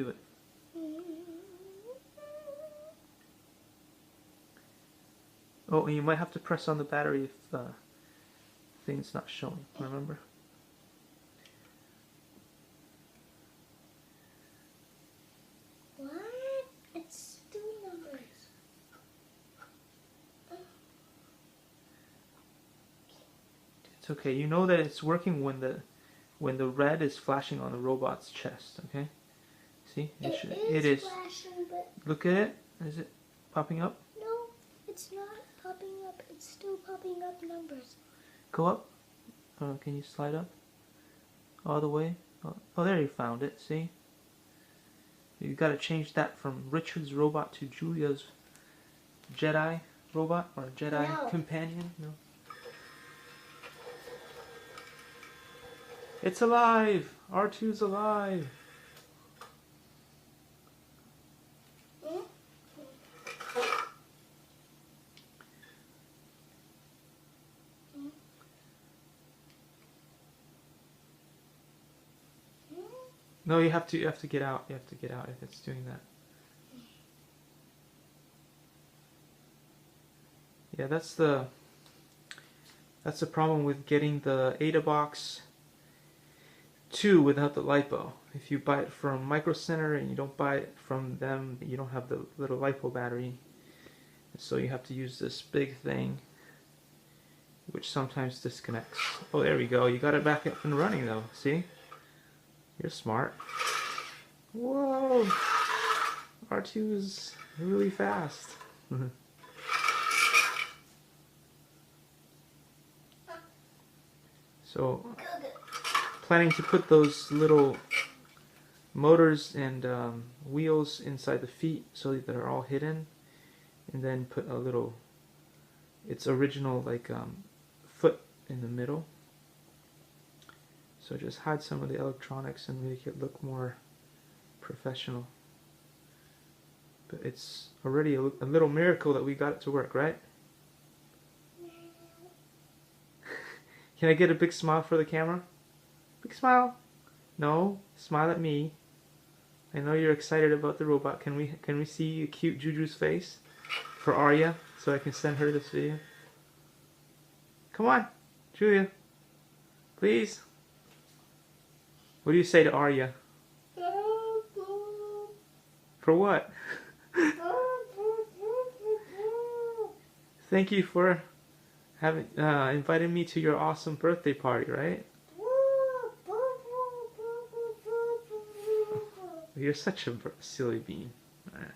do it. Oh, and you might have to press on the battery if the thing's not showing, remember? What? It's still numbers. It's okay. You know that it's working when the red is flashing on the robot's chest, okay? See? It is flashing, but... Look at it. Is it popping up? No, it's not popping up. It's still popping up numbers. Go up. Can you slide up? All the way? Oh, there you found it. See? You got to change that from Richard's robot to Julia's Jedi robot or Jedi companion. No. It's alive. R2's alive. No, you have to get out. You have to get out if it's doing that. Yeah, that's the problem with getting the AdaBox 2 without the LiPo. If you buy it from Micro Center and you don't buy it from them, you don't have the little LiPo battery. So you have to use this big thing, which sometimes disconnects. Oh, there we go. You got it back up and running though. See? You're smart. Whoa! R2 is really fast. So, planning to put those little motors and wheels inside the feet so that they're all hidden, and then put a little, its original like foot in the middle. So just hide some of the electronics and make it look more professional. But it's already a little miracle that we got it to work, right? Can I get a big smile for the camera? Big smile. No, smile at me. I know you're excited about the robot. Can we see a cute Juju's face for Arya so I can send her this video? Come on, Julia. Please. What do you say to Arya? For what? Thank you for having invited me to your awesome birthday party, right? You're such a silly bean. All right.